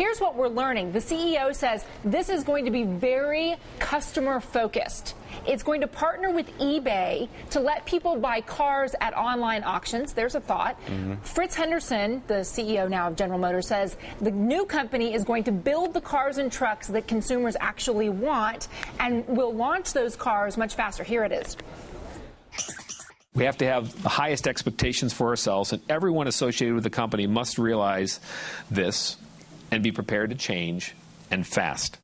here's what we're learning. The CEO says this is going to be very customer-focused. It's going to partner with eBay to let people buy cars at online auctions. There's a thought. Fritz Henderson, the CEO now of General Motors, says the new company is going to build the cars and trucks that consumers actually want and will launch those cars much faster. Here it is. We have to have the highest expectations for ourselves, and everyone associated with the company must realize this and be prepared to change, and fast.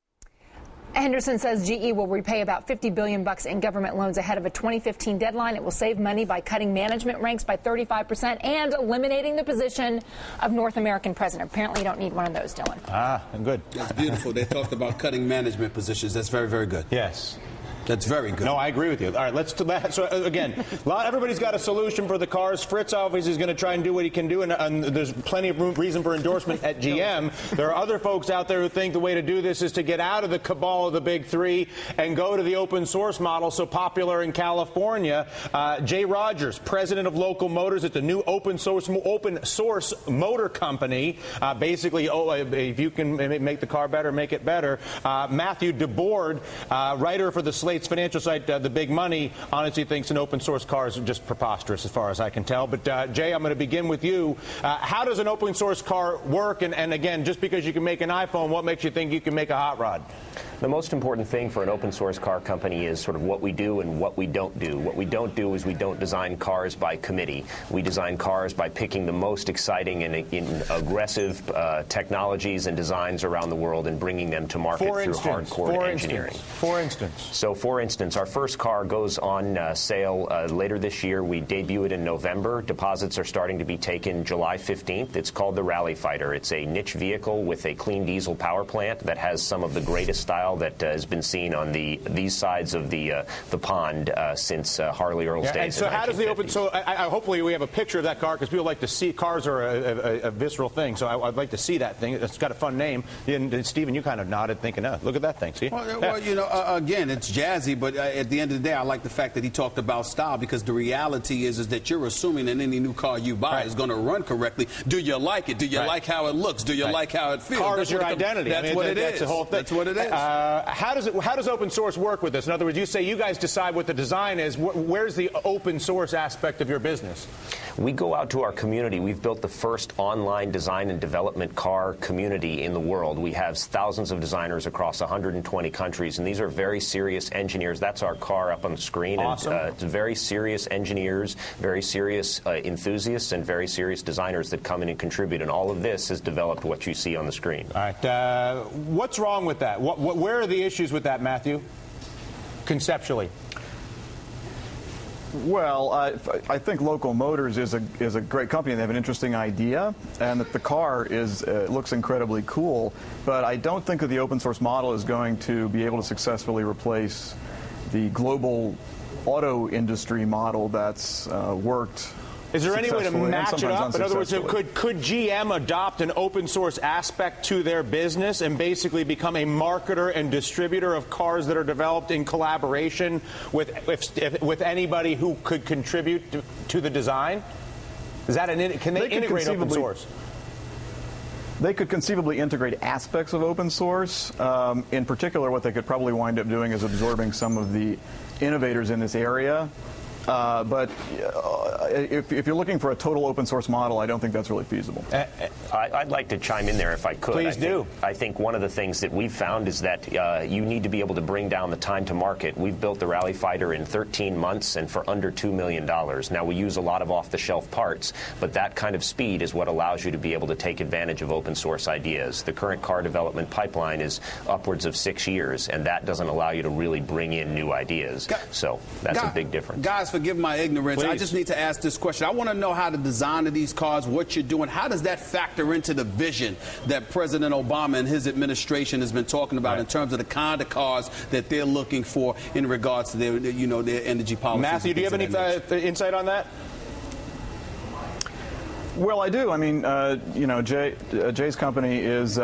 Henderson says GE will repay about $50 billion in government loans ahead of a 2015 deadline. It will save money by cutting management ranks by 35% and eliminating the position of North American president. Apparently, you don't need one of those, Dylan. Ah, good. That's beautiful. They talked about cutting management positions. That's very, very good. Yes. That's very good. No, I agree with you. All right, so again, everybody's got a solution for the cars. Fritz obviously is going to try and do what he can do, and there's plenty of reason for endorsement at GM. There are other folks out there who think the way to do this is to get out of the cabal of the big three and go to the open source model so popular in California. Jay Rogers, president of Local Motors, it's a new open source motor company. Basically, if you can make the car better, make it better. Matthew DeBoard, writer for the Slate's financial site, The Big Money, honestly thinks an open source car is just preposterous as far as I can tell. But, Jay, I'm going to begin with you. How does an open source car work? And again, just because you can make an iPhone, what makes you think you can make a hot rod? The most important thing for an open source car company is sort of what we do and what we don't do. What we don't do is we don't design cars by committee. We design cars by picking the most exciting and aggressive technologies and designs around the world and bringing them to market through hardcore engineering. For instance, our first car goes on sale later this year. We debut it in November. Deposits are starting to be taken July 15th. It's called the Rally Fighter. It's a niche vehicle with a clean diesel power plant that has some of the greatest style that has been seen on these sides of the pond since Harley Earl's days. And so how does the open? So hopefully we have a picture of that car because people like to see. Cars are a visceral thing, so I'd like to see that thing. It's got a fun name. And Stephen, you kind of nodded, thinking, look at that thing. See? Well, you know, again, it's jazzy, but at the end of the day, I like the fact that he talked about style because the reality is that you're assuming that any new car you buy is going to run correctly. Do you like it? Do you like how it looks? Do you like how it feels? Car is your identity. That's what it is. That's the whole thing. That's what it is. How does open source work with this? In other words, you say you guys decide what the design is. Where's the open source aspect of your business? We go out to our community. We've built the first online design and development car community in the world. We have thousands of designers across 120 countries, and these are very serious engineers. That's our car up on the screen. Awesome. And, it's very serious engineers, very serious enthusiasts, and very serious designers that come in and contribute. And all of this has developed what you see on the screen. All right. What's wrong with that? Where are the issues with that, Matthew, conceptually? Well, I think Local Motors is a great company. They have an interesting idea, and that the car looks incredibly cool. But I don't think that the open source model is going to be able to successfully replace the global auto industry model that's worked. Is there any way to match it up? In other words, could GM adopt an open source aspect to their business and basically become a marketer and distributor of cars that are developed in collaboration with anybody who could contribute to the design? Is that can they integrate open source? They could conceivably integrate aspects of open source. In particular, what they could probably wind up doing is absorbing some of the innovators in this area. But if you're looking for a total open source model, I don't think that's really feasible. I'd like to chime in there if I could. Please do. I think one of the things that we've found is that you need to be able to bring down the time to market. We've built the Rally Fighter in 13 months and for under $2 million. Now, we use a lot of off-the-shelf parts, but that kind of speed is what allows you to be able to take advantage of open source ideas. The current car development pipeline is upwards of 6 years, and that doesn't allow you to really bring in new ideas. So that's a big difference. Guys, forgive my ignorance. Please. I just need to ask this question. I want to know how the design of these cars, what you're doing, how does that factor into the vision that President Obama and his administration has been talking about in terms of the kind of cars that they're looking for in regards to their, their energy policies? Matthew, do you have any insight on that? Well, I do. I mean, Jay's company is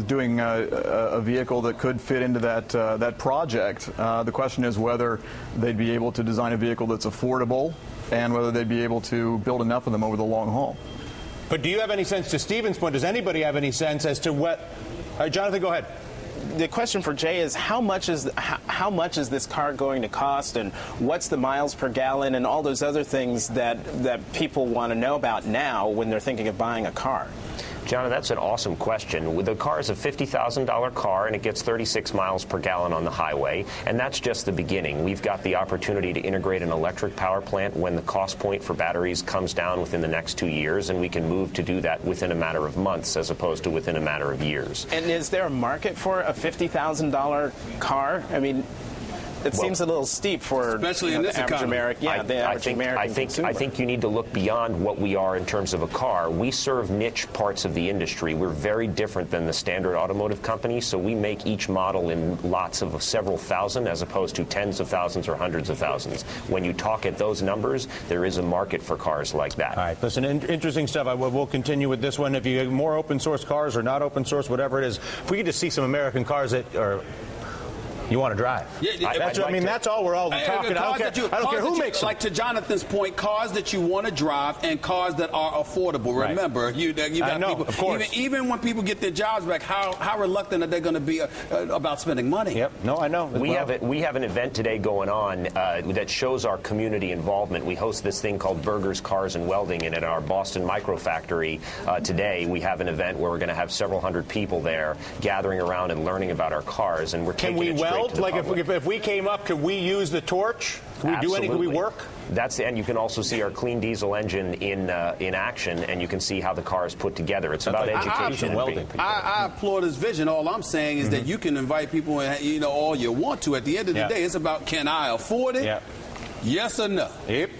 doing a vehicle that could fit into that project. The question is whether they'd be able to design a vehicle that's affordable and whether they'd be able to build enough of them over the long haul. But do you have any sense, to Stephen's point, does anybody have any sense as to what... Jonathan, go ahead. The question for Jay is how much is this car going to cost, and what's the miles per gallon, and all those other things that people want to know about now when they're thinking of buying a car? John, that's an awesome question. The car is a $50,000 car, and it gets 36 miles per gallon on the highway, and that's just the beginning. We've got the opportunity to integrate an electric power plant when the cost point for batteries comes down within the next 2 years, and we can move to do that within a matter of months as opposed to within a matter of years. And is there a market for a $50,000 car? I mean, it seems a little steep for especially in this the average American. Yeah, the average American consumer. I think you need to look beyond what we are in terms of a car. We serve niche parts of the industry. We're very different than the standard automotive company, so we make each model in lots of several thousand as opposed to tens of thousands or hundreds of thousands. When you talk at those numbers, there is a market for cars like that. All right, listen, interesting stuff. We'll continue with this one. If you have more open source cars or not open source, whatever it is, if we could just see some American cars that are... You want to drive. Yeah, that's all we're all talking. I don't care who makes them. Like to Jonathan's point, cars that you want to drive and cars that are affordable. Right. Remember, you got people. Of course. Even when people get their jobs back, how reluctant are they going to be about spending money? Yep. No, I know. We have an event today going on that shows our community involvement. We host this thing called Burgers, Cars, and Welding, and at our Boston Micro Factory today, we have an event where we're going to have several hundred people there gathering around and learning about our cars, and we're taking it straight. Like if we came up, could we use the torch? Could we do anything? Could we work? And you can also see our clean diesel engine in action, and you can see how the car is put together. It's about education and welding. I applaud his vision. All I'm saying is that you can invite people, all you want to. At the end of the day, it's about, can I afford it? Yep. Yes or no? Yep.